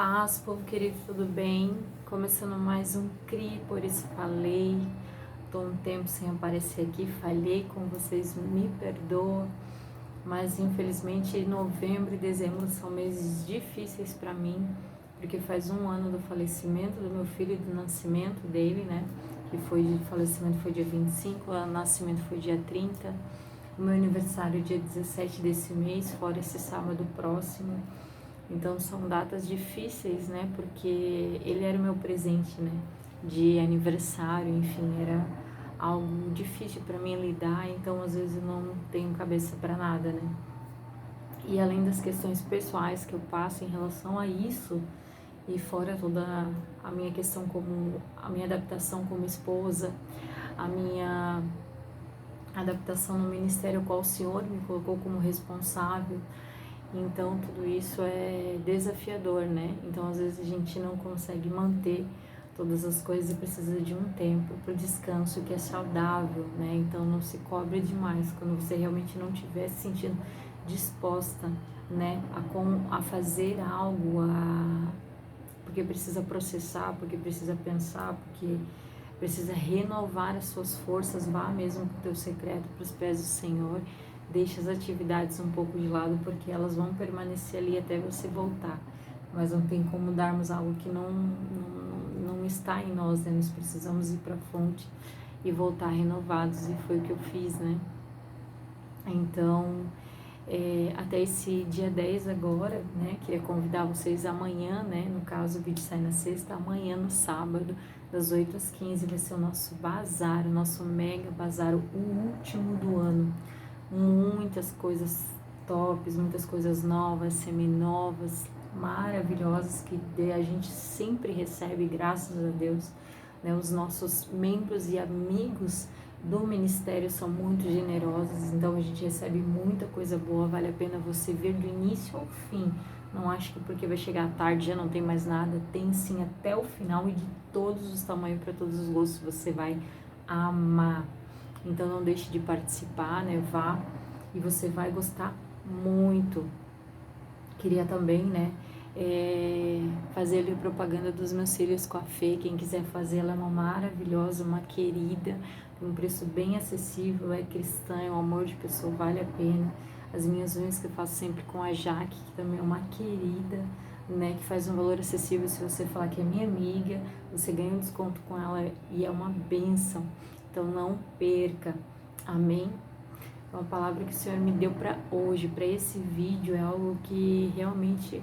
Paz, povo querido, tudo bem? Começando mais um CRI, por isso falei. Tô um tempo sem aparecer aqui, falhei com vocês, me perdoa. Mas infelizmente novembro e dezembro são meses difíceis para mim, porque faz um ano do falecimento do meu filho e do nascimento dele, né? O falecimento foi dia 25, o nascimento foi dia 30. O meu aniversário é dia 17 desse mês, fora esse sábado próximo. Então são datas difíceis, né? Porque ele era o meu presente, né? De aniversário, enfim, era algo difícil para mim lidar, então às vezes eu não tenho cabeça para nada, né? E além das questões pessoais que eu passo em relação a isso, e fora toda a minha questão como a minha adaptação como esposa, a minha adaptação no ministério ao qual o Senhor me colocou como responsável. Então tudo isso é desafiador, né? Então às vezes a gente não consegue manter todas as coisas e precisa de um tempo para o descanso que é saudável, né? Então não se cobre demais quando você realmente não estiver se sentindo disposta, né? A fazer algo, porque precisa processar, porque precisa pensar, porque precisa renovar as suas forças, vá mesmo para o teu secreto, para os pés do Senhor. Deixa as atividades um pouco de lado, porque elas vão permanecer ali até você voltar. Mas não tem como darmos algo que não está em nós, né? Nós precisamos ir para a fonte e voltar renovados, e foi o que eu fiz, né? Então, até esse dia 10 agora, né? Queria convidar vocês amanhã, né? No caso, o vídeo sai na sexta, amanhã no sábado, das 8 às 15, vai ser o nosso bazar, o nosso mega bazar, o último do ano. Muitas coisas tops, muitas coisas novas, semi-novas, maravilhosas, que a gente sempre recebe, graças a Deus, né? Os nossos membros e amigos do ministério são muito generosos, então a gente recebe muita coisa boa, vale a pena você ver do início ao fim. Não acho que porque vai chegar à tarde já não tem mais nada, tem sim até o final, e de todos os tamanhos, para todos os gostos, você vai amar. Então não deixe de participar, né? Vá, e você vai gostar muito. Queria também, né, fazer ali propaganda dos meus cílios com a Fê. Quem quiser fazer, ela é uma maravilhosa, uma querida, tem um preço bem acessível, é cristã, é um amor de pessoa, vale a pena. As minhas unhas que eu faço sempre com a Jaque, que também é uma querida, né, que faz um valor acessível. Se você falar que é minha amiga, você ganha um desconto com ela e é uma bênção. Então não perca, amém? Uma palavra que o Senhor me deu para hoje, para esse vídeo, é algo que realmente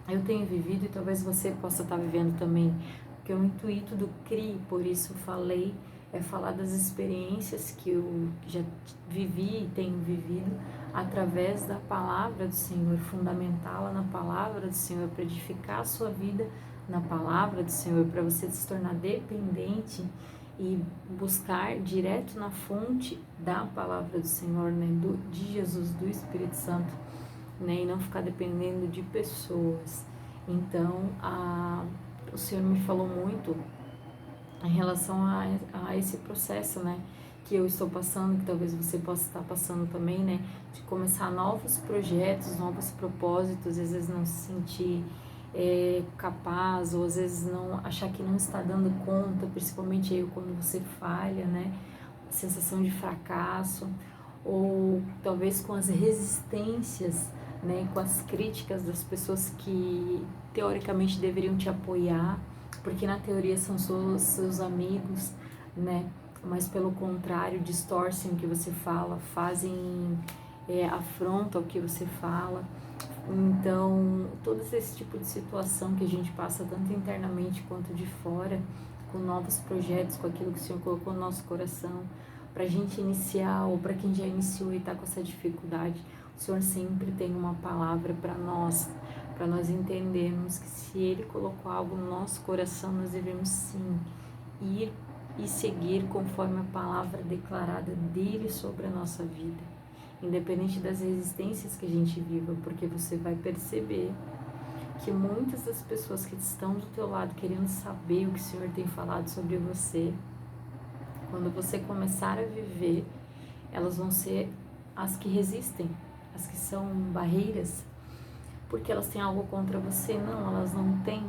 eu tenho vivido e talvez você possa estar vivendo também, porque o intuito do CRI, por isso falei, é falar das experiências que eu já vivi e tenho vivido através da palavra do Senhor, fundamentá-la na palavra do Senhor, para edificar a sua vida na palavra do Senhor, para você se tornar dependente e buscar direto na fonte da palavra do Senhor, né, de Jesus, do Espírito Santo, né, e não ficar dependendo de pessoas. Então, o Senhor me falou muito em relação a esse processo, né, que eu estou passando, que talvez você possa estar passando também, né, de começar novos projetos, novos propósitos, às vezes não se sentir capaz, ou às vezes não achar que não está dando conta, principalmente aí quando você falha, né, sensação de fracasso, ou talvez com as resistências, né, com as críticas das pessoas que teoricamente deveriam te apoiar, porque na teoria são seus amigos, né, mas pelo contrário distorcem o que você fala, fazem afronta o que você fala. Então, todo esse tipo de situação que a gente passa, tanto internamente quanto de fora, com novos projetos, com aquilo que o Senhor colocou no nosso coração, para a gente iniciar, ou para quem já iniciou e está com essa dificuldade, o Senhor sempre tem uma palavra para nós entendermos que se Ele colocou algo no nosso coração, nós devemos sim ir e seguir conforme a palavra declarada dEle sobre a nossa vida, independente das resistências que a gente viva, porque você vai perceber que muitas das pessoas que estão do teu lado querendo saber o que o Senhor tem falado sobre você, quando você começar a viver, elas vão ser as que resistem, as que são barreiras, porque elas têm algo contra você. Não, elas não têm,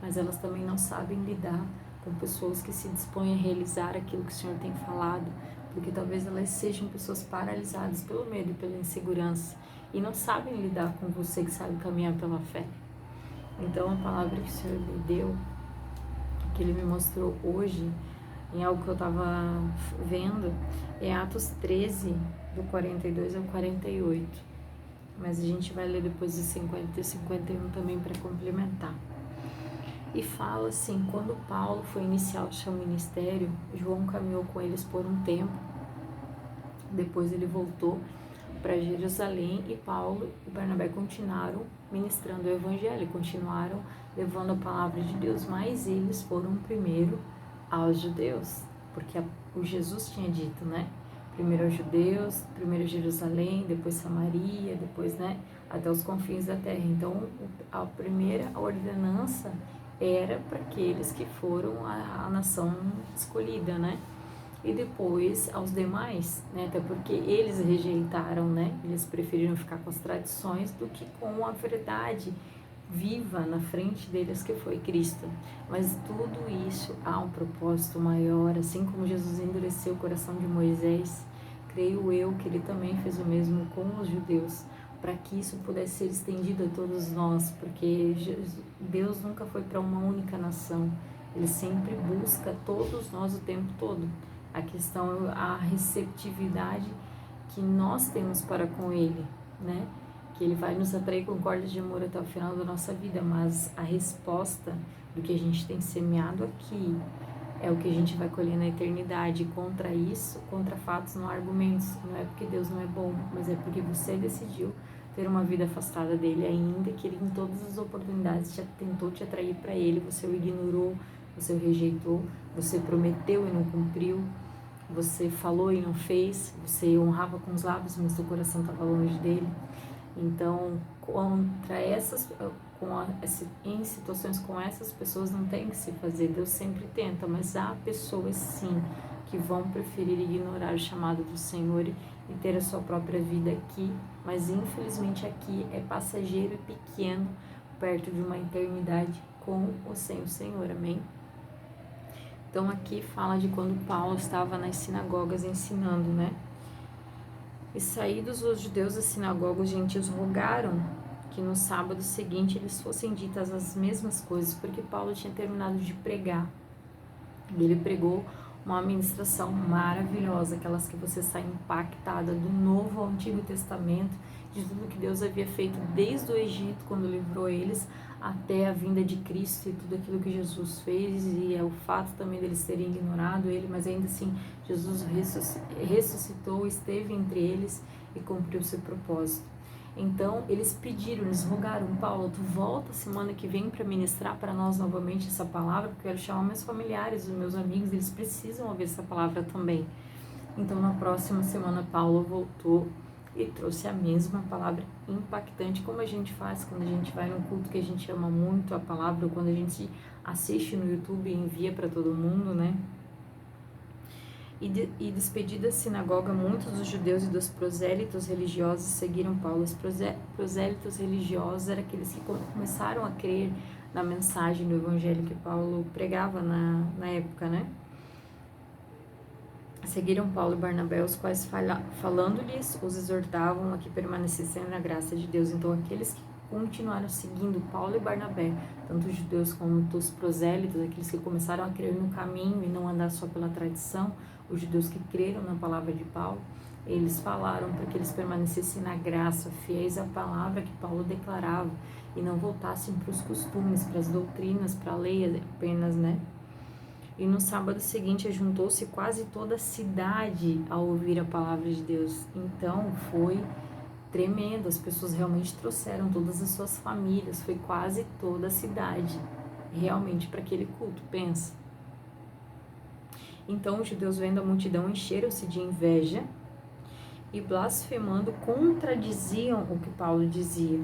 mas elas também não sabem lidar com pessoas que se dispõem a realizar aquilo que o Senhor tem falado, porque talvez elas sejam pessoas paralisadas pelo medo e pela insegurança e não sabem lidar com você que sabe caminhar pela fé. Então a palavra que o Senhor me deu, que Ele me mostrou hoje, em algo que eu estava vendo, é Atos 13, do 42 ao 48. Mas a gente vai ler depois de 50 e 51 também para complementar. E fala assim: quando Paulo foi iniciar o seu ministério, João caminhou com eles por um tempo. Depois ele voltou para Jerusalém e Paulo e Barnabé continuaram ministrando o evangelho, continuaram levando a palavra de Deus, mas eles foram primeiro aos judeus, porque o Jesus tinha dito, né? Primeiro aos judeus, primeiro Jerusalém, depois Samaria, depois, né, até os confins da terra. Então, a primeira ordenança era para aqueles que foram a nação escolhida, né? E depois aos demais, né? Até porque eles rejeitaram, né? Eles preferiram ficar com as tradições do que com a verdade viva na frente deles, que foi Cristo. Mas tudo isso há um propósito maior, assim como Jesus endureceu o coração de Moisés, creio eu que ele também fez o mesmo com os judeus, para que isso pudesse ser estendido a todos nós, porque Deus nunca foi para uma única nação, ele sempre busca todos nós o tempo todo. A questão é a receptividade que nós temos para com ele, né? Que ele vai nos atrair com cordas de amor até o final da nossa vida, mas a resposta do que a gente tem semeado aqui é o que a gente vai colher na eternidade. Contra isso, contra fatos, não há argumentos. Não é porque Deus não é bom, mas é porque você decidiu ter uma vida afastada dele, ainda que ele em todas as oportunidades tentou te atrair para ele, você o ignorou, você o rejeitou, você prometeu e não cumpriu, você falou e não fez, você honrava com os lábios, mas seu coração estava longe dele. Então, em situações com essas pessoas não tem que se fazer, Deus sempre tenta, mas há pessoas sim que vão preferir ignorar o chamado do Senhor e ter a sua própria vida aqui, mas infelizmente aqui é passageiro e pequeno perto de uma eternidade com ou sem o Senhor, amém? Então aqui fala de quando Paulo estava nas sinagogas ensinando, né? E saídos os judeus da sinagoga, os gentios rogaram que no sábado seguinte eles fossem ditas as mesmas coisas, porque Paulo tinha terminado de pregar. E ele pregou uma ministração maravilhosa, aquelas que você sai impactada do Novo ao Antigo Testamento, de tudo que Deus havia feito desde o Egito, quando livrou eles, até a vinda de Cristo e tudo aquilo que Jesus fez, e é o fato também deles terem ignorado ele, mas ainda assim Jesus ressuscitou, esteve entre eles e cumpriu seu propósito. Então eles pediram, eles rogaram: Paulo, tu volta semana que vem para ministrar para nós novamente essa palavra, porque eu quero chamar meus familiares, os meus amigos, eles precisam ouvir essa palavra também. Então na próxima semana Paulo voltou e trouxe a mesma palavra impactante, como a gente faz quando a gente vai num culto que a gente ama muito a palavra, ou quando a gente assiste no YouTube e envia para todo mundo, né? E despedida da sinagoga, muitos dos judeus e dos prosélitos religiosos seguiram Paulo. Os prosélitos religiosos eram aqueles que começaram a crer na mensagem do evangelho que Paulo pregava na época, né? Seguiram Paulo e Barnabé, os quais falando-lhes, os exortavam a que permanecessem na graça de Deus. Então aqueles que continuaram seguindo Paulo e Barnabé, tanto os judeus quanto os prosélitos, aqueles que começaram a crer no caminho e não andar só pela tradição, os judeus que creram na palavra de Paulo, eles falaram para que eles permanecessem na graça, fiéis à palavra que Paulo declarava, e não voltassem para os costumes, para as doutrinas, para a lei apenas, né? E no sábado seguinte juntou-se quase toda a cidade a ouvir a palavra de Deus. Então foi tremendo, as pessoas realmente trouxeram todas as suas famílias, foi quase toda a cidade realmente para aquele culto, pensa. Então os judeus, vendo a multidão, encheram-se de inveja e, blasfemando, contradiziam o que Paulo dizia.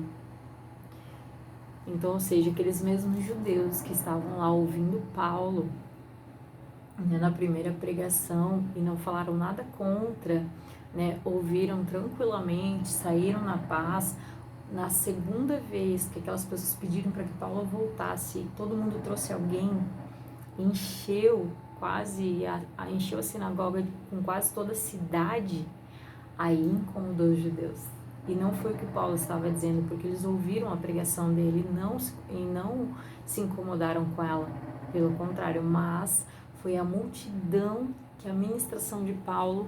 Então, ou seja, aqueles mesmos judeus que estavam lá ouvindo Paulo, né, na primeira pregação, e não falaram nada contra, né, ouviram tranquilamente, saíram na paz. na segunda vez que aquelas pessoas pediram para que Paulo voltasse, e todo mundo trouxe alguém, encheu encheu a sinagoga com quase toda a cidade, aí incomodou os judeus. E não foi o que Paulo estava dizendo, porque eles ouviram a pregação dele e não se incomodaram com ela. Pelo contrário, mas foi a multidão que a ministração de Paulo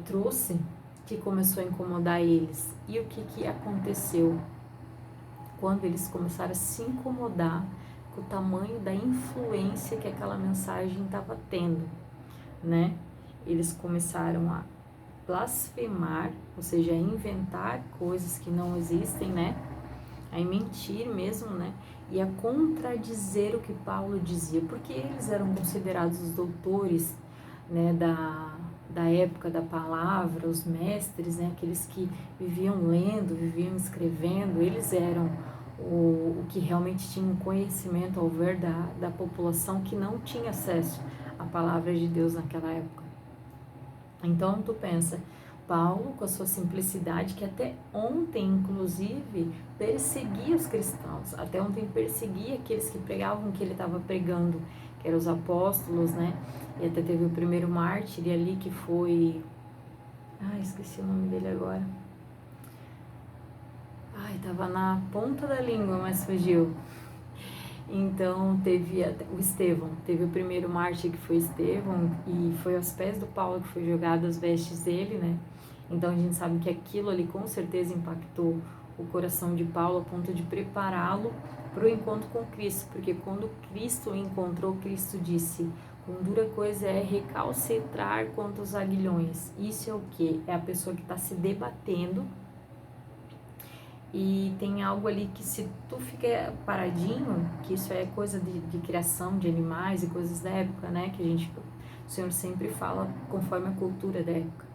trouxe que começou a incomodar eles. E o que aconteceu? Quando eles começaram a se incomodar com o tamanho da influência que aquela mensagem estava tendo, né? Eles começaram a blasfemar, ou seja, a inventar coisas que não existem, né? A mentir mesmo, né? E a contradizer o que Paulo dizia, porque eles eram considerados os doutores, né, da época da palavra, os mestres, né, aqueles que viviam lendo, viviam escrevendo, eles eram o que realmente tinham conhecimento ao ver da população que não tinha acesso à palavra de Deus naquela época. Então tu pensa, Paulo com a sua simplicidade, que até ontem inclusive perseguia os cristãos, até ontem perseguia aqueles que pregavam o que ele estava pregando, que eram os apóstolos, né? E até teve o primeiro mártir ali que foi... esqueci o nome dele agora. Tava na ponta da língua, mas fugiu. Então teve o Estevão, teve o primeiro mártir que foi Estevão, e foi aos pés do Paulo que foi jogado as vestes dele, né? Então a gente sabe que aquilo ali com certeza impactou o coração de Paulo a ponto de prepará-lo para o encontro com Cristo, porque quando Cristo o encontrou, Cristo disse: "Com dura coisa é recalcitrar contra os aguilhões". Isso é o quê? É a pessoa que está se debatendo. E tem algo ali que, se tu fica paradinho, que isso é coisa de criação de animais e coisas da época, né? Que o Senhor sempre fala conforme a cultura da época.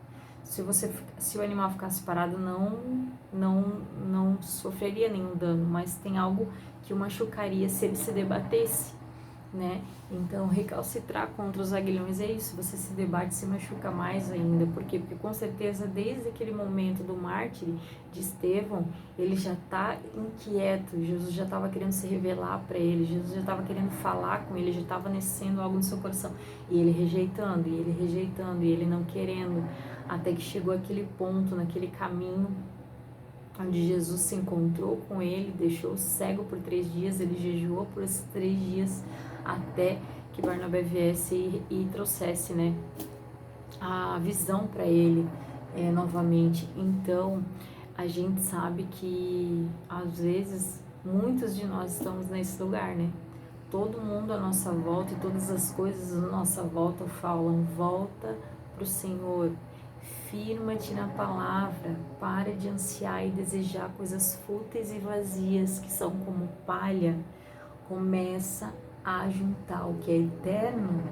Se o animal ficasse parado, não sofreria nenhum dano, mas tem algo que o machucaria se ele se debatesse, né? Então, recalcitrar contra os aguilhões é isso, você se debate, se machuca mais ainda. Por quê? Porque com certeza, desde aquele momento do mártir de Estevão, ele já está inquieto, Jesus já estava querendo se revelar para ele, Jesus já estava querendo falar com ele, já estava nascendo algo no seu coração, e ele rejeitando, e ele não querendo, até que chegou aquele ponto, naquele caminho, onde Jesus se encontrou com ele, deixou o cego por 3 dias, ele jejuou por esses 3 dias, até que Barnabé viesse e trouxesse, né, a visão para ele novamente. Então, a gente sabe que, às vezes, muitos de nós estamos nesse lugar, né? Todo mundo à nossa volta e todas as coisas à nossa volta falam: volta para o Senhor, firma-te na palavra, para de ansiar e desejar coisas fúteis e vazias que são como palha. Começa a juntar o que é eterno.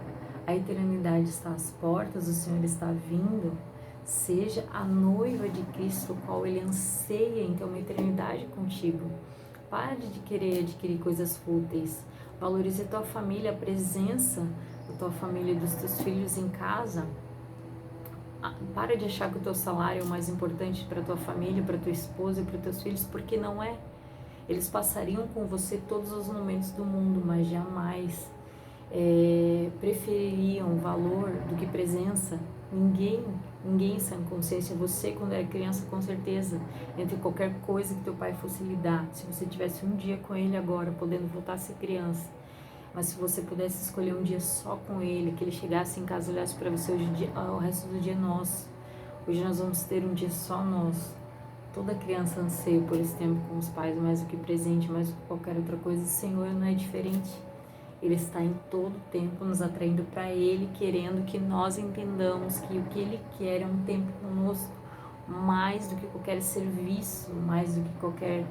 A eternidade está às portas, o Senhor está vindo. Seja a noiva de Cristo, o qual Ele anseia em ter uma eternidade contigo. Pare de querer adquirir coisas fúteis. Valorize a tua família, a presença da tua família e dos teus filhos em casa. Para de achar que o teu salário é o mais importante para a tua família, para tua esposa e para os teus filhos, porque não é. Eles passariam com você todos os momentos do mundo, mas jamais prefeririam valor do que presença. Ninguém em sã consciência, você quando era criança, com certeza, entre qualquer coisa que teu pai fosse lhe dar, se você tivesse um dia com ele agora, podendo voltar a ser criança, mas se você pudesse escolher um dia só com ele, que ele chegasse em casa e olhasse para você, hoje o resto do dia é nosso. Hoje nós vamos ter um dia só nosso. Toda criança anseia por esse tempo com os pais, mais do que presente, mais do que qualquer outra coisa. O Senhor não é diferente. Ele está em todo tempo nos atraindo para Ele, querendo que nós entendamos que o que Ele quer é um tempo conosco, mais do que qualquer serviço, mais do que qualquer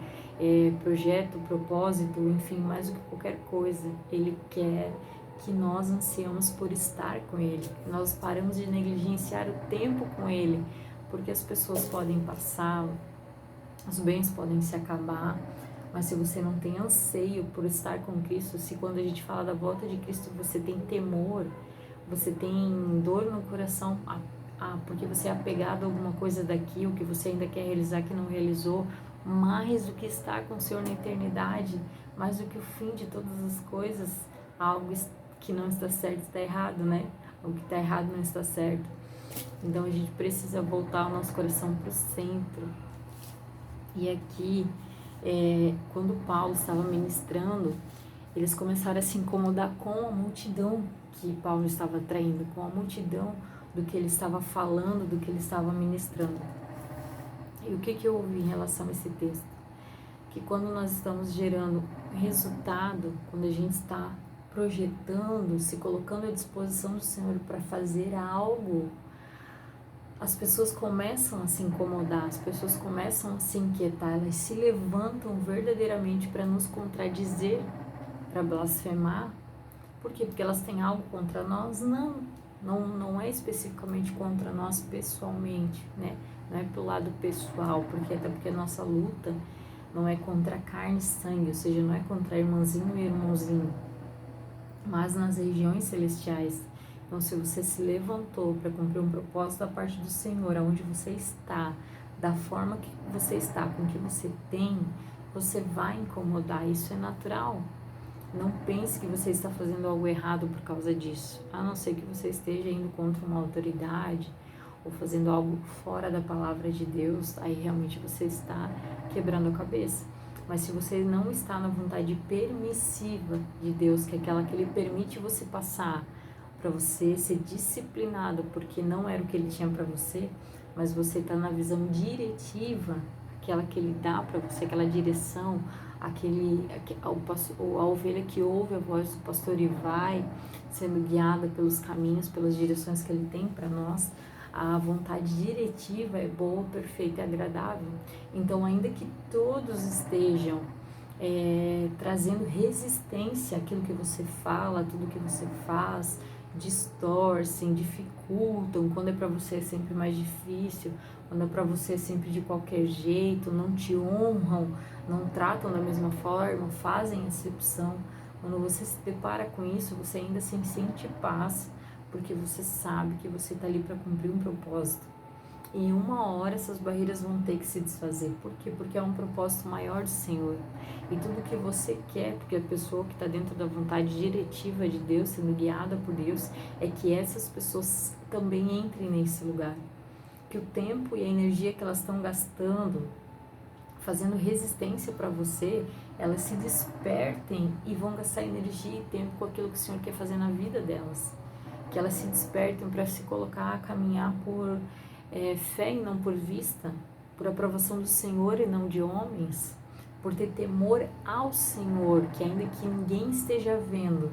projeto, propósito, enfim, mais do que qualquer coisa. Ele quer que nós ansiamos por estar com Ele, que nós paramos de negligenciar o tempo com Ele, porque as pessoas podem passar, os bens podem se acabar, mas se você não tem anseio por estar com Cristo, se quando a gente fala da volta de Cristo você tem temor, você tem dor no coração, porque você é apegado a alguma coisa daqui, o que você ainda quer realizar que não realizou, mais do que estar com o Senhor na eternidade, mais do que o fim de todas as coisas, algo que não está certo está errado, né? O que está errado não está certo. Então a gente precisa voltar o nosso coração para o centro. E aqui, quando Paulo estava ministrando, eles começaram a se incomodar com a multidão que Paulo estava atraindo, com a multidão do que ele estava falando, do que ele estava ministrando. E o que eu ouvi em relação a esse texto? Que quando nós estamos gerando resultado, quando a gente está projetando, se colocando à disposição do Senhor para fazer algo, as pessoas começam a se incomodar, as pessoas começam a se inquietar, elas se levantam verdadeiramente para nos contradizer, para blasfemar. Por quê? Porque elas têm algo contra nós? Não é especificamente contra nós pessoalmente, né? Não é pelo lado pessoal, até porque a nossa luta não é contra carne e sangue, ou seja, não é contra irmãzinho e irmãozinho, mas nas regiões celestiais. Então, se você se levantou para cumprir um propósito da parte do Senhor, aonde você está, da forma que você está, com o que você tem, você vai incomodar, isso é natural. Não pense que você está fazendo algo errado por causa disso, a não ser que você esteja indo contra uma autoridade ou fazendo algo fora da palavra de Deus, aí realmente você está quebrando a cabeça. Mas se você não está na vontade permissiva de Deus, que é aquela que Ele permite você passar, para você ser disciplinado, porque não era o que Ele tinha para você, mas você está na visão diretiva, aquela que Ele dá para você, aquela direção, a ovelha que ouve a voz do pastor e vai sendo guiada pelos caminhos, pelas direções que Ele tem para nós. A vontade diretiva é boa, perfeita e agradável. Então, ainda que todos estejam trazendo resistência àquilo que você fala, a tudo que você faz, distorcem, dificultam, quando é para você é sempre mais difícil, quando é para você é sempre de qualquer jeito, não te honram, não tratam da mesma forma, fazem acepção. Quando você se depara com isso, você ainda assim sente paz, porque você sabe que você está ali para cumprir um propósito. E em uma hora essas barreiras vão ter que se desfazer. Por quê? Porque é um propósito maior do Senhor. E tudo que você quer, porque a pessoa que está dentro da vontade diretiva de Deus, sendo guiada por Deus, é que essas pessoas também entrem nesse lugar. Que o tempo e a energia que elas estão gastando, fazendo resistência para você, elas se despertem e vão gastar energia e tempo com aquilo que o Senhor quer fazer na vida delas. Que elas se despertem para se colocar a caminhar por fé e não por vista, por aprovação do Senhor e não de homens, por ter temor ao Senhor, que ainda que ninguém esteja vendo,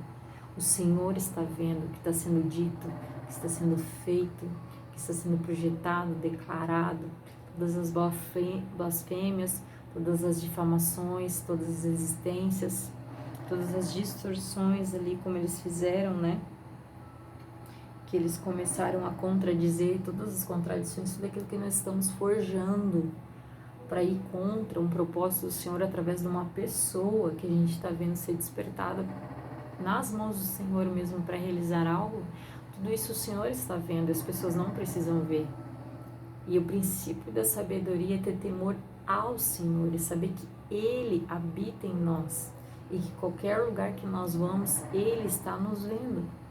o Senhor está vendo o que está sendo dito, o que está sendo feito, o que está sendo projetado, declarado, todas as blasfêmias, todas as difamações, todas as existências, todas as distorções ali, como eles fizeram, né? Que eles começaram a contradizer, todas as contradições, tudo aquilo que nós estamos forjando para ir contra um propósito do Senhor através de uma pessoa que a gente está vendo ser despertada nas mãos do Senhor mesmo para realizar algo. Tudo isso o Senhor está vendo, as pessoas não precisam ver. E o princípio da sabedoria é ter temor ao Senhor e saber que Ele habita em nós e que qualquer lugar que nós vamos, Ele está nos vendo.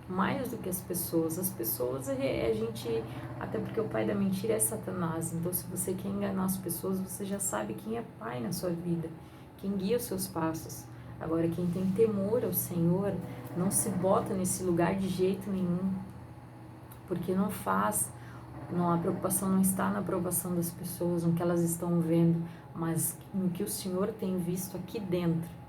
Mais do que as pessoas a gente, até porque o pai da mentira é Satanás, então se você quer enganar as pessoas, você já sabe quem é pai na sua vida, quem guia os seus passos. Agora, quem tem temor ao Senhor, não se bota nesse lugar de jeito nenhum, porque a preocupação não está na aprovação das pessoas, no que elas estão vendo, mas no que o Senhor tem visto aqui dentro.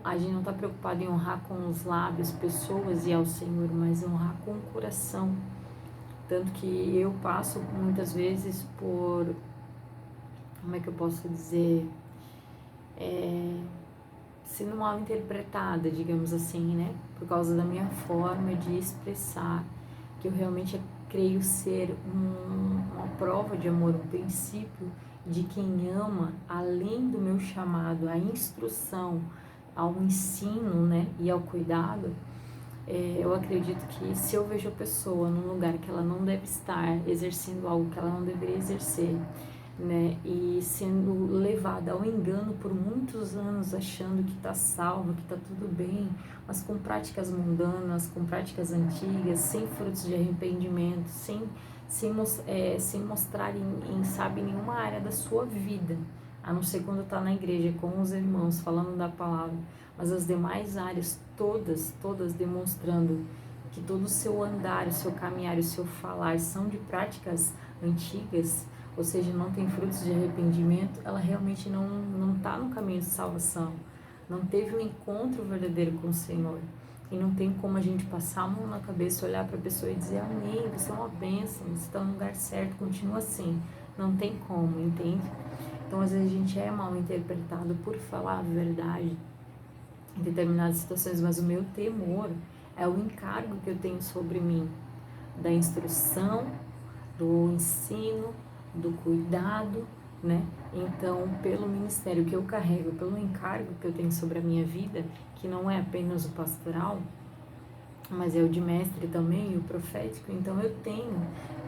A gente não está preocupado em honrar com os lábios pessoas e ao Senhor, mas honrar com o coração. Tanto que eu passo muitas vezes por, como é que eu posso dizer, sendo mal interpretada, digamos assim, né? Por causa da minha forma de expressar, que eu realmente creio ser uma prova de amor, um princípio de quem ama, além do meu chamado, a instrução, ao ensino, né, e ao cuidado. Eu acredito que se eu vejo a pessoa num lugar que ela não deve estar, exercendo algo que ela não deveria exercer, né, e sendo levada ao engano por muitos anos, achando que está salvo, que está tudo bem, mas com práticas mundanas, com práticas antigas, sem frutos de arrependimento, sem mostrar sabe, nenhuma área da sua vida, a não ser quando está na igreja com os irmãos, falando da palavra, mas as demais áreas, todas demonstrando que todo o seu andar, o seu caminhar, o seu falar são de práticas antigas, ou seja, não tem frutos de arrependimento, ela realmente não está no caminho de salvação, não teve um encontro verdadeiro com o Senhor. E não tem como a gente passar a mão na cabeça, olhar para a pessoa e dizer: amém, você é uma bênção, você está no lugar certo, continua assim. Não tem como, entende? Então, às vezes a gente é mal interpretado por falar a verdade em determinadas situações, mas o meu temor é o encargo que eu tenho sobre mim, da instrução, do ensino, do cuidado, né? Então, pelo ministério que eu carrego, pelo encargo que eu tenho sobre a minha vida, que não é apenas o pastoral, mas é o de mestre também, e o profético, então eu tenho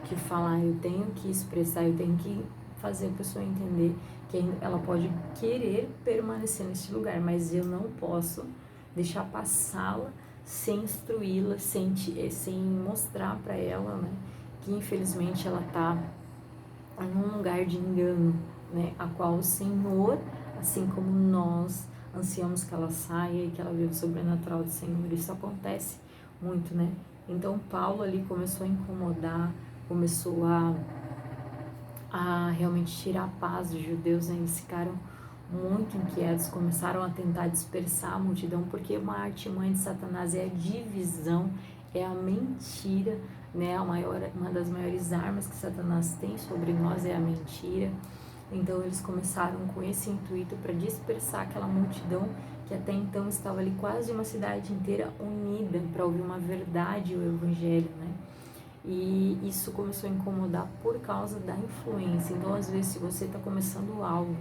que falar, eu tenho que expressar, eu tenho que fazer a pessoa entender que ela pode querer permanecer nesse lugar, mas eu não posso deixar passá-la sem instruí-la, sem mostrar para ela, né, que infelizmente ela está num lugar de engano, né, a qual o Senhor, assim como nós ansiamos que ela saia e que ela viva o sobrenatural do Senhor, isso acontece muito, né? Então Paulo ali começou a incomodar, começou a realmente tirar a paz dos judeus, né? Eles ficaram muito inquietos, começaram a tentar dispersar a multidão, porque uma artimanha de Satanás é a divisão, é a mentira, né? Uma das maiores armas que Satanás tem sobre nós é a mentira. Então eles começaram com esse intuito para dispersar aquela multidão que até então estava ali quase uma cidade inteira unida para ouvir uma verdade, o evangelho, né? E isso começou a incomodar por causa da influência. Então, às vezes, se você está começando algo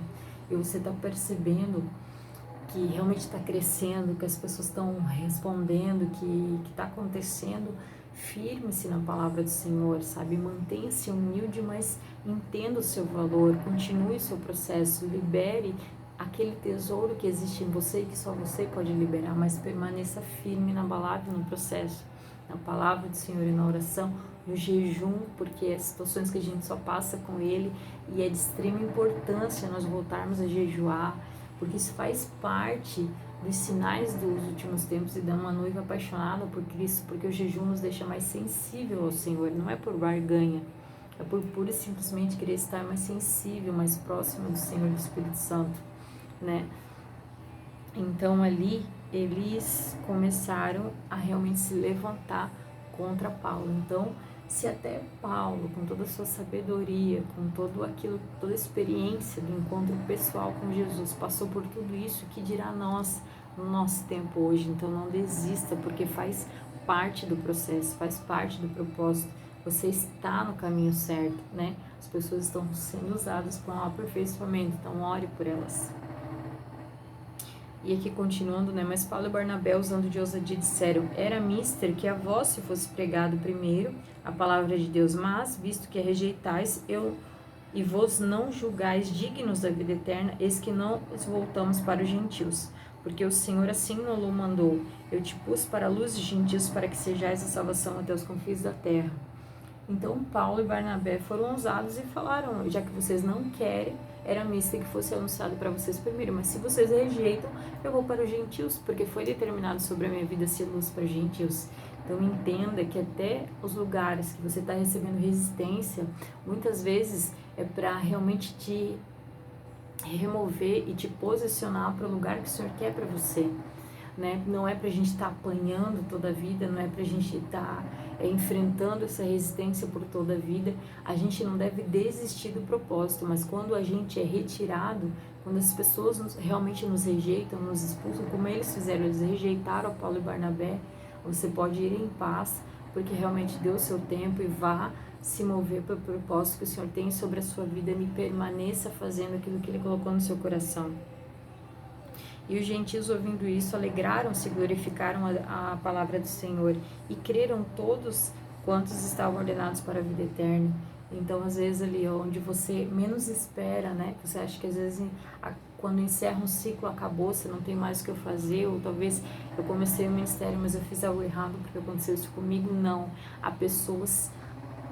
e você está percebendo que realmente está crescendo, que as pessoas estão respondendo, que está acontecendo, firme-se na palavra do Senhor, sabe? Mantenha-se humilde, mas entenda o seu valor, continue o seu processo, libere aquele tesouro que existe em você e que só você pode liberar, mas permaneça firme, inabalável no processo, na palavra do Senhor e na oração, no jejum, porque é situações que a gente só passa com Ele e é de extrema importância nós voltarmos a jejuar, porque isso faz parte dos sinais dos últimos tempos e de uma noiva apaixonada por Cristo, porque o jejum nos deixa mais sensível ao Senhor, não é por barganha, é por pura e simplesmente querer estar mais sensível, mais próximo do Senhor e do Espírito Santo, né? Então ali eles começaram a realmente se levantar contra Paulo. Então, se até Paulo, com toda a sua sabedoria, com tudo aquilo, toda a experiência do encontro pessoal com Jesus, passou por tudo isso, que dirá nós no nosso tempo hoje? Então não desista, porque faz parte do processo, faz parte do propósito. Você está no caminho certo, né? As pessoas estão sendo usadas para um aperfeiçoamento, então ore por elas. E aqui continuando, né? Mas Paulo e Barnabé, usando de ousadia, disseram: era mister que a vós se fosse pregado primeiro a palavra de Deus, mas, visto que a rejeitais, e vos não julgais dignos da vida eterna, eis que não os voltamos para os gentios. Porque o Senhor assim nos mandou: eu te pus para a luz dos gentios, para que sejais a salvação até os confins da terra. Então Paulo e Barnabé foram ousados e falaram: já que vocês não querem, era mister que fosse anunciado para vocês primeiro, mas se vocês rejeitam, eu vou para os gentios, porque foi determinado sobre a minha vida ser luz para os gentios. Então entenda que até os lugares que você está recebendo resistência, muitas vezes é para realmente te remover e te posicionar para o lugar que o Senhor quer para você, né? Não é para a gente estar apanhando toda a vida, não é para a gente estar enfrentando essa resistência por toda a vida. A gente não deve desistir do propósito, mas quando a gente é retirado, quando as pessoas realmente nos rejeitam, nos expulsam, como eles fizeram, eles rejeitaram Paulo e Barnabé, você pode ir em paz, porque realmente deu o seu tempo, e vá se mover para o propósito que o Senhor tem sobre a sua vida, e permaneça fazendo aquilo que Ele colocou no seu coração. E os gentios, ouvindo isso, alegraram-se e glorificaram a palavra do Senhor, e creram todos quantos estavam ordenados para a vida eterna. Então, às vezes, ali onde você menos espera, né? Você acha que às vezes quando encerra um ciclo acabou, você não tem mais o que eu fazer, ou talvez eu comecei o ministério, mas eu fiz algo errado porque aconteceu isso comigo. Não. Há pessoas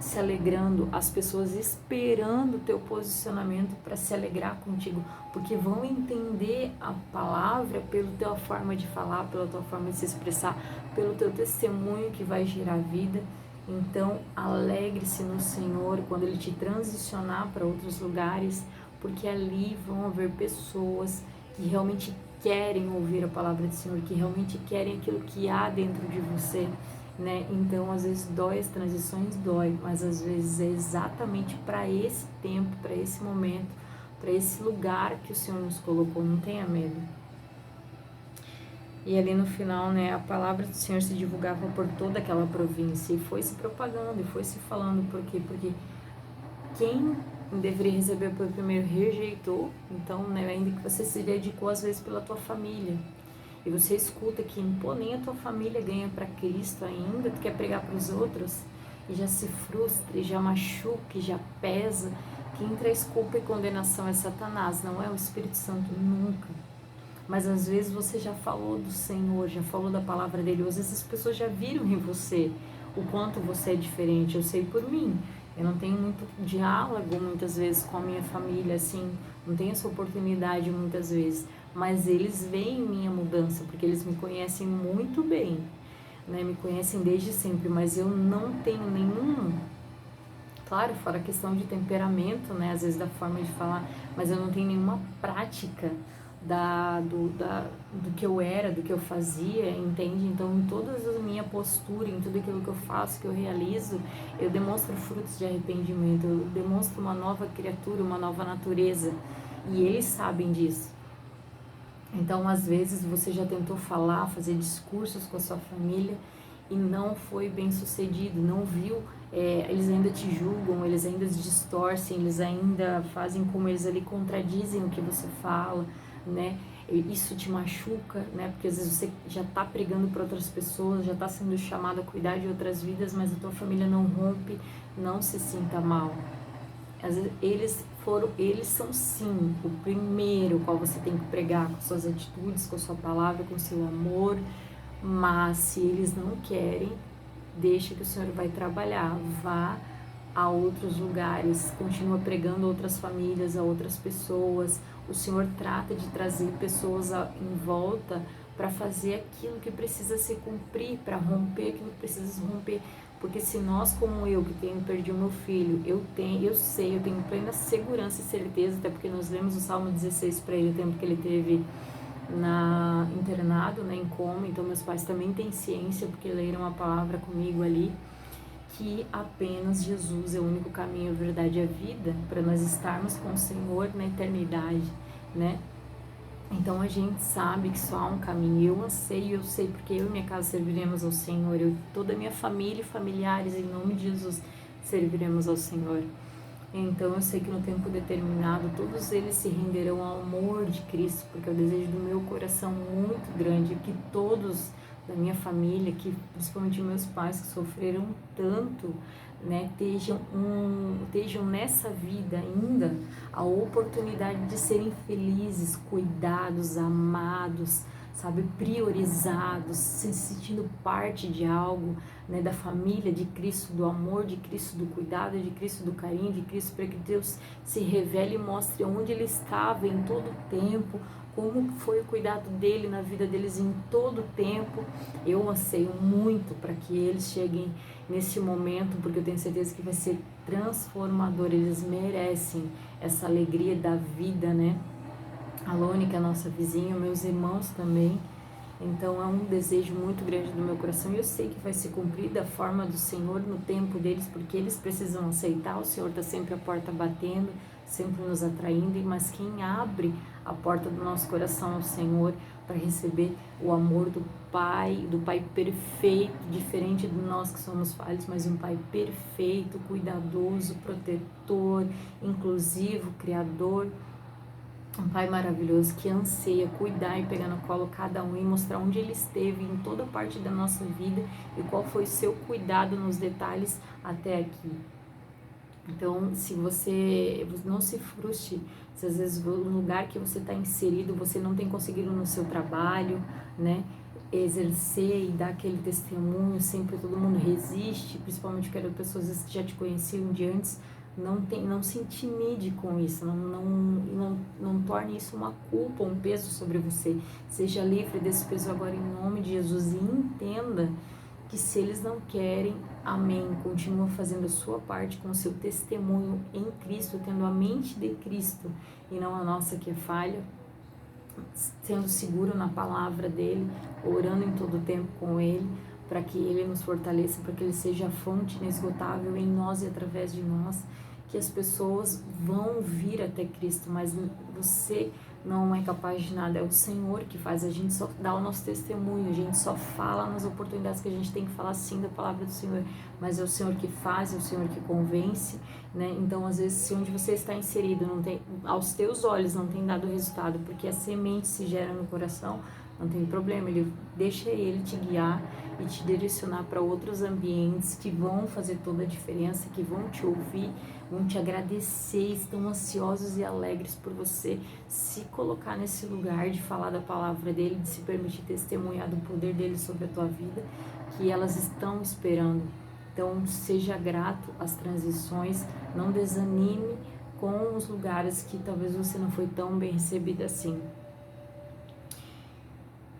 se alegrando, as pessoas esperando o teu posicionamento para se alegrar contigo, porque vão entender a palavra pela tua forma de falar, pela tua forma de se expressar, pelo teu testemunho que vai gerar vida. Então, alegre-se no Senhor quando Ele te transicionar para outros lugares, porque ali vão haver pessoas que realmente querem ouvir a palavra do Senhor, que realmente querem aquilo que há dentro de você, né? Então, às vezes dói, as transições dói, mas às vezes é exatamente para esse tempo, para esse momento, para esse lugar que o Senhor nos colocou. Não tenha medo. E ali no final, né, a palavra do Senhor se divulgava por toda aquela província e foi se propagando e foi se falando. Por quê? Porque quem deveria receber por primeiro rejeitou. Então, né, ainda que você se dedicou às vezes pela tua família, e você escuta que pô, nem a tua família ganha para Cristo ainda, tu quer pregar para os outros, e já se frustra, e já machuca, e já pesa. Quem traz culpa e condenação é Satanás, não é o Espírito Santo, nunca. Mas às vezes você já falou do Senhor, já falou da palavra dele, às vezes as pessoas já viram em você o quanto você é diferente. Eu sei por mim, eu não tenho muito diálogo muitas vezes com a minha família, assim, não tenho essa oportunidade muitas vezes, mas eles veem minha mudança, porque eles me conhecem muito bem, né? Me conhecem desde sempre, mas eu não tenho nenhum, claro, fora a questão de temperamento, né? Às vezes da forma de falar, mas eu não tenho nenhuma prática do que eu era, do que eu fazia, entende? Então, em toda a minha postura, em tudo aquilo que eu faço, que eu realizo, eu demonstro frutos de arrependimento, eu demonstro uma nova criatura, uma nova natureza, e eles sabem disso. Então, às vezes, você já tentou falar, fazer discursos com a sua família e não foi bem sucedido, não viu, eles ainda te julgam, eles ainda distorcem, eles ainda fazem como eles ali contradizem o que você fala, né? Isso te machuca, né? Porque às vezes você já está pregando para outras pessoas, já está sendo chamado a cuidar de outras vidas, mas a tua família não rompe, não se sinta mal. Às vezes eles são sim o primeiro qual você tem que pregar com suas atitudes, com sua palavra, com seu amor, mas se eles não querem, deixa que o Senhor vai trabalhar, vá a outros lugares, continua pregando a outras famílias, a outras pessoas. O Senhor trata de trazer pessoas em volta para fazer aquilo que precisa se cumprir, para romper aquilo que precisa se romper. Porque se nós, como eu, que perdi o meu filho, eu tenho plena segurança e certeza, até porque nós lemos o Salmo 16 para ele, o tempo que ele teve internado, né, em coma. Então meus pais também têm ciência, porque leram a palavra comigo ali, que apenas Jesus é o único caminho, a verdade e a vida, para nós estarmos com o Senhor na eternidade, né? Então a gente sabe que só há um caminho. Eu sei porque eu e minha casa serviremos ao Senhor, toda a minha família e familiares, em nome de Jesus, serviremos ao Senhor. Então eu sei que no tempo determinado todos eles se renderão ao amor de Cristo, porque é o desejo do meu coração muito grande, que todos da minha família, que principalmente meus pais que sofreram tanto, né, estejam nessa vida ainda a oportunidade de serem felizes, cuidados, amados, sabe, priorizados, se sentindo parte de algo, né, da família de Cristo, do amor de Cristo, do cuidado de Cristo, do carinho de Cristo, para que Deus se revele e mostre onde Ele estava em todo o tempo, como foi o cuidado dele na vida deles em todo o tempo. Eu anseio muito para que eles cheguem nesse momento, porque eu tenho certeza que vai ser transformador. Eles merecem essa alegria da vida, né? A Lone, que é a nossa vizinha, meus irmãos também. Então é um desejo muito grande do meu coração e eu sei que vai se cumprir da forma do Senhor no tempo deles, porque eles precisam aceitar. O Senhor está sempre a porta batendo, sempre nos atraindo, mas quem abre a porta do nosso coração ao Senhor para receber o amor do Pai perfeito, diferente de nós que somos falhos, mas um Pai perfeito, cuidadoso, protetor, inclusivo, criador. Um Pai maravilhoso que anseia cuidar e pegar no colo cada um e mostrar onde Ele esteve em toda parte da nossa vida e qual foi o seu cuidado nos detalhes até aqui. Então, se você não se frustre, se às vezes no lugar que você está inserido, você não tem conseguido no seu trabalho, né, exercer e dar aquele testemunho, sempre todo mundo resiste, principalmente aquelas pessoas que já te conheciam de antes, não se intimide com isso, não torne isso uma culpa, um peso sobre você. Seja livre desse peso agora em nome de Jesus e entenda que se eles não querem, amém, continua fazendo a sua parte com o seu testemunho em Cristo, tendo a mente de Cristo e não a nossa que é falha, sendo seguro na palavra dele, orando em todo o tempo com ele, para que ele nos fortaleça, para que ele seja a fonte inesgotável em nós e através de nós, que as pessoas vão vir até Cristo, mas você não é capaz de nada, é o Senhor que faz, a gente só dá o nosso testemunho, a gente só fala nas oportunidades que a gente tem que falar sim da palavra do Senhor, mas é o Senhor que faz, é o Senhor que convence, né? Então às vezes se onde você está inserido não tem, aos teus olhos não tem dado resultado, porque a semente se gera no coração, não tem problema, deixa ele te guiar e te direcionar para outros ambientes que vão fazer toda a diferença, que vão te ouvir, vão te agradecer, estão ansiosos e alegres por você se colocar nesse lugar de falar da palavra dele, de se permitir testemunhar do poder dele sobre a tua vida, que elas estão esperando. Então, seja grato às transições, não desanime com os lugares que talvez você não foi tão bem recebida assim.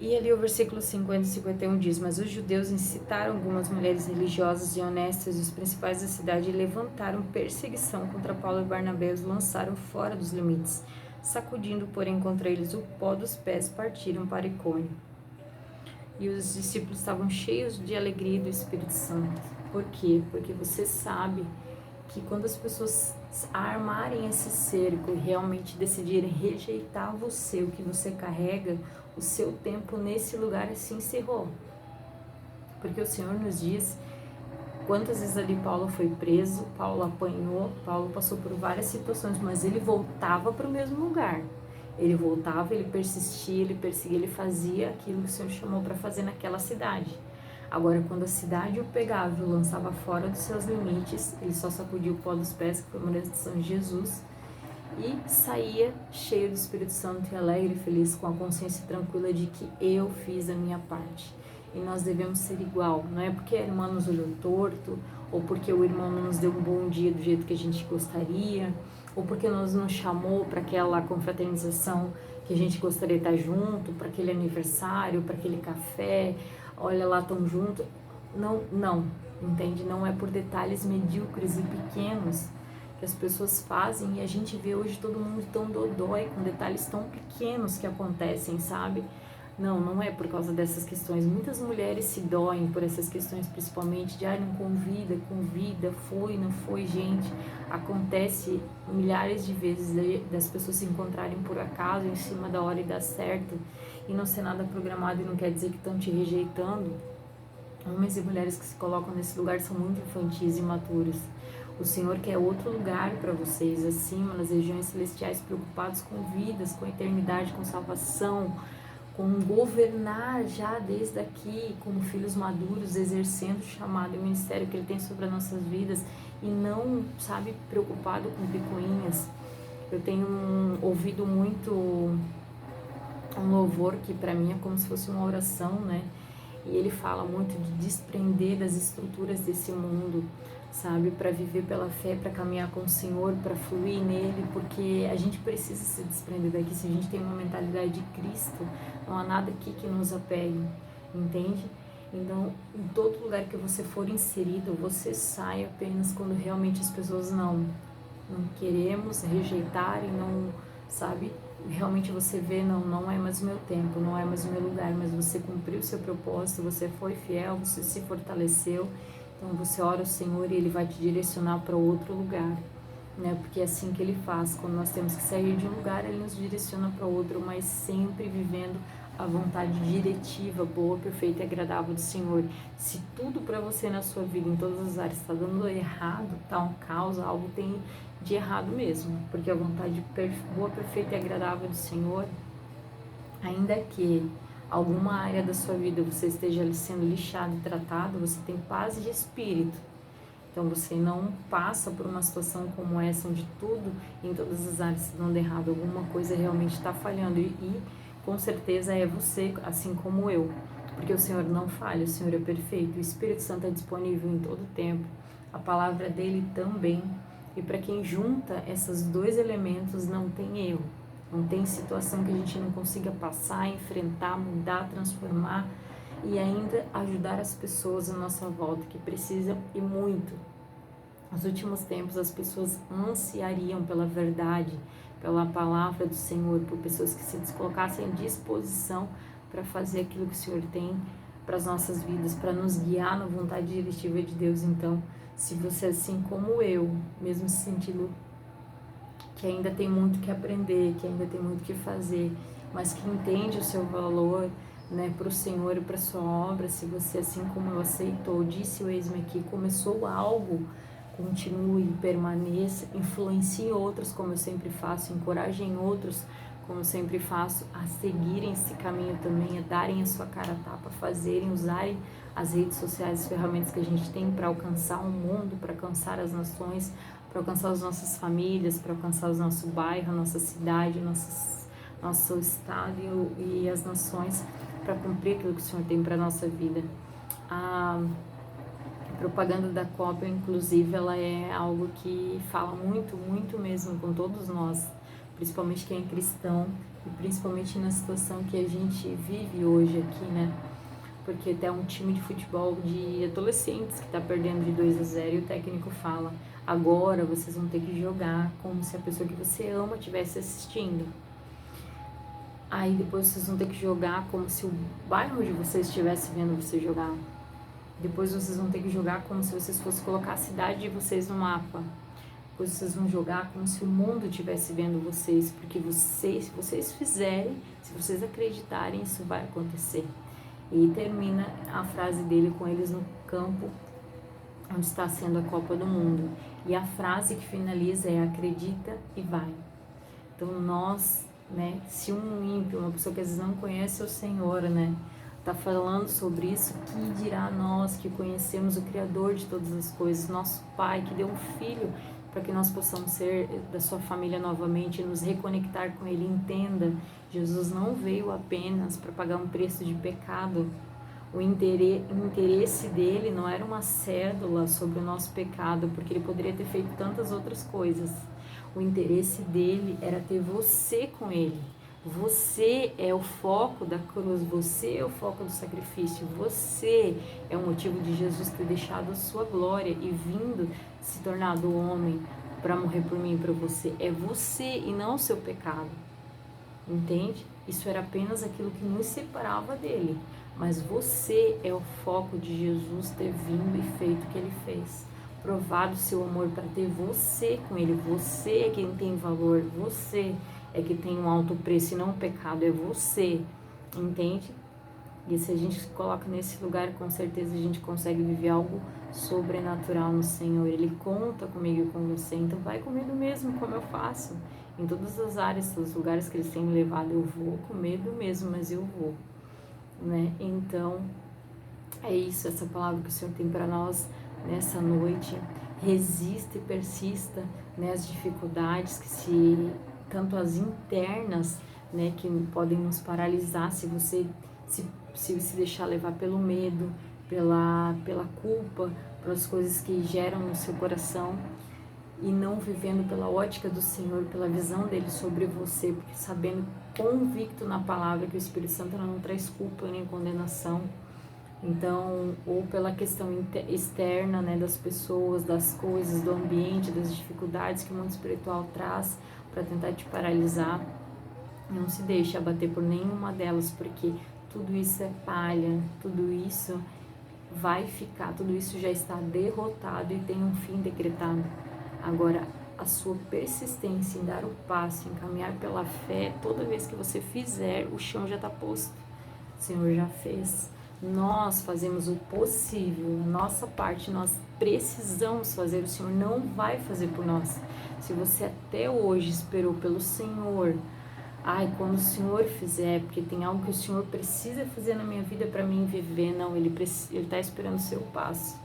E ali o versículo 50 e 51 diz: mas os judeus incitaram algumas mulheres religiosas e honestas e os principais da cidade e levantaram perseguição contra Paulo e Barnabé e os lançaram fora dos limites. Sacudindo, porém, contra eles o pó dos pés, partiram para Icônio. E os discípulos estavam cheios de alegria do Espírito Santo. Por quê? Porque você sabe que quando as pessoas armarem esse cerco e realmente decidirem rejeitar você, o que você carrega, o seu tempo nesse lugar se encerrou. Porque o Senhor nos diz quantas vezes ali Paulo foi preso, Paulo apanhou, Paulo passou por várias situações, mas ele voltava para o mesmo lugar. Ele voltava, ele persistia, ele perseguia, ele fazia aquilo que o Senhor chamou para fazer naquela cidade. Agora, quando a cidade o pegava e o lançava fora dos seus limites, ele só sacudia o pó dos pés, que foi uma decisão de Jesus, e saía cheio do Espírito Santo e alegre e feliz, com a consciência tranquila de que eu fiz a minha parte. E nós devemos ser igual, não é porque a irmã nos olhou torto, ou porque o irmão não nos deu um bom dia do jeito que a gente gostaria, ou porque nos chamou para aquela confraternização que a gente gostaria de estar junto, para aquele aniversário, para aquele café, olha lá, tão junto. Não, entende? Não é por detalhes medíocres e pequenos que as pessoas fazem, e a gente vê hoje todo mundo tão dodói com detalhes tão pequenos que acontecem, sabe? Não é por causa dessas questões. Muitas mulheres se doem por essas questões, principalmente de não convida, foi, não foi, gente. Acontece milhares de vezes das pessoas se encontrarem por acaso em cima da hora e dar certo e não ser nada programado, e não quer dizer que estão te rejeitando. Homens e mulheres que se colocam nesse lugar são muito infantis e imaturos. O Senhor quer outro lugar para vocês, acima, nas regiões celestiais, preocupados com vidas, com eternidade, com salvação, com governar já desde aqui, como filhos maduros, exercendo o chamado e o ministério que Ele tem sobre as nossas vidas, e não, sabe, preocupado com picuinhas. Eu tenho ouvido muito um louvor que para mim é como se fosse uma oração, né? E ele fala muito de desprender das estruturas desse mundo, sabe? Para viver pela fé, para caminhar com o Senhor, para fluir nele, porque a gente precisa se desprender daqui. Se a gente tem uma mentalidade de Cristo, não há nada aqui que nos apegue, entende? Então, em todo lugar que você for inserido, você sai apenas quando realmente as pessoas não queremos rejeitar e não, sabe? Realmente você vê, não é mais o meu tempo, não é mais o meu lugar, mas você cumpriu o seu propósito, você foi fiel, você se fortaleceu, então você ora ao Senhor e Ele vai te direcionar para outro lugar, né? Porque é assim que Ele faz, quando nós temos que sair de um lugar, Ele nos direciona para outro, mas sempre vivendo a vontade diretiva, boa, perfeita e agradável do Senhor. Se tudo para você na sua vida, em todas as áreas, está dando errado, está um caos, algo tem de errado mesmo, porque a vontade boa, perfeita e agradável do Senhor, ainda que alguma área da sua vida você esteja sendo lixado e tratado, você tem paz de espírito. Então você não passa por uma situação como essa, onde tudo, em todas as áreas, está dando errado, alguma coisa realmente está falhando. E com certeza é você, assim como eu. Porque o Senhor não falha, o Senhor é perfeito. O Espírito Santo é disponível em todo tempo. A palavra dele também. E para quem junta esses dois elementos, não tem erro. Não tem situação que a gente não consiga passar, enfrentar, mudar, transformar e ainda ajudar as pessoas à nossa volta que precisam e muito. Nos últimos tempos as pessoas ansiariam pela verdade, pela palavra do Senhor, por pessoas que se colocassem à disposição para fazer aquilo que o Senhor tem para as nossas vidas, para nos guiar na vontade diretiva de Deus. Então, se você, assim como eu, mesmo se sentindo que ainda tem muito que aprender, que ainda tem muito que fazer, mas que entende o seu valor, né, para o Senhor e para a sua obra, se você, assim como eu aceitou, disse o eis-me aqui, começou algo, continue, permaneça, influencie outros, como eu sempre faço, encorajem outros, como eu sempre faço, a seguirem esse caminho também, a darem a sua cara a tapa, fazerem, usarem as redes sociais, as ferramentas que a gente tem para alcançar o mundo, para alcançar as nações, para alcançar as nossas famílias, para alcançar o nosso bairro, a nossa cidade, nosso estado e as nações, para cumprir aquilo que o Senhor tem para a nossa vida. A propaganda da Copa, inclusive, ela é algo que fala muito, muito mesmo com todos nós, principalmente quem é cristão e principalmente na situação que a gente vive hoje aqui, né? Porque até um time de futebol de adolescentes que está perdendo de 2-0 e o técnico fala: agora vocês vão ter que jogar como se a pessoa que você ama estivesse assistindo. Aí depois vocês vão ter que jogar como se o bairro de vocês estivesse vendo você jogar. Depois vocês vão ter que jogar como se vocês fossem colocar a cidade de vocês no mapa. Depois vocês vão jogar como se o mundo estivesse vendo vocês. Porque vocês, se vocês fizerem, se vocês acreditarem, isso vai acontecer. E termina a frase dele com eles no campo onde está sendo a Copa do Mundo. E a frase que finaliza é: acredita e vai. Então nós, né, se um ímpio, uma pessoa que às vezes não conhece o Senhor, né, está falando sobre isso, que dirá nós que conhecemos o Criador de todas as coisas, nosso Pai que deu um Filho para que nós possamos ser da sua família novamente, nos reconectar com Ele. Entenda, Jesus não veio apenas para pagar um preço de pecado. O interesse dele não era uma cédula sobre o nosso pecado, porque ele poderia ter feito tantas outras coisas. O interesse dele era ter você com ele. Você é o foco da cruz, você é o foco do sacrifício, você é o motivo de Jesus ter deixado a sua glória e vindo se tornado homem para morrer por mim e para você. É você e não o seu pecado, entende? Isso era apenas aquilo que nos separava dele, mas você é o foco de Jesus ter vindo e feito o que ele fez. Provado o seu amor para ter você com ele. Você é quem tem valor, você é que tem um alto preço e não o pecado, é você, entende? E se a gente se coloca nesse lugar, com certeza a gente consegue viver algo sobrenatural no Senhor. Ele conta comigo e com você, então vai comigo mesmo, como eu faço. Em todas as áreas, todos os lugares que eles têm me levado, eu vou com medo mesmo, mas eu vou, né? Então, é isso, essa palavra que o Senhor tem para nós nessa noite. Resista e persista, né, as dificuldades tanto as internas, né, que podem nos paralisar se você se deixar levar pelo medo, pela culpa, pelas coisas que geram no seu coração, e não vivendo pela ótica do Senhor, pela visão dele sobre você, porque sabendo, convicto na palavra, que o Espírito Santo não traz culpa nem condenação. Então, ou pela questão externa, né, das pessoas, das coisas, do ambiente, das dificuldades que o mundo espiritual traz para tentar te paralisar, não se deixe abater por nenhuma delas, porque tudo isso é palha, tudo isso vai ficar, tudo isso já está derrotado e tem um fim decretado. Agora, a sua persistência em dar o passo, em caminhar pela fé, toda vez que você fizer, o chão já está posto, o Senhor já fez. Nós fazemos o possível, a nossa parte, nós precisamos fazer, o Senhor não vai fazer por nós. Se você até hoje esperou pelo Senhor, quando o Senhor fizer, porque tem algo que o Senhor precisa fazer na minha vida para mim viver, não, Ele está esperando o seu passo.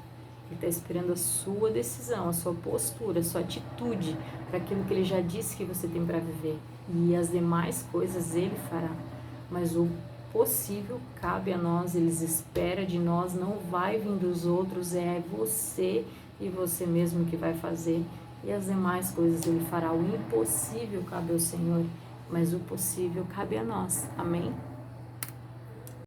Ele está esperando a sua decisão, a sua postura, a sua atitude para aquilo que Ele já disse que você tem para viver. E as demais coisas Ele fará. Mas o possível cabe a nós, Ele espera de nós, não vai vir dos outros, é você e você mesmo que vai fazer. E as demais coisas Ele fará. O impossível cabe ao Senhor, mas o possível cabe a nós. Amém?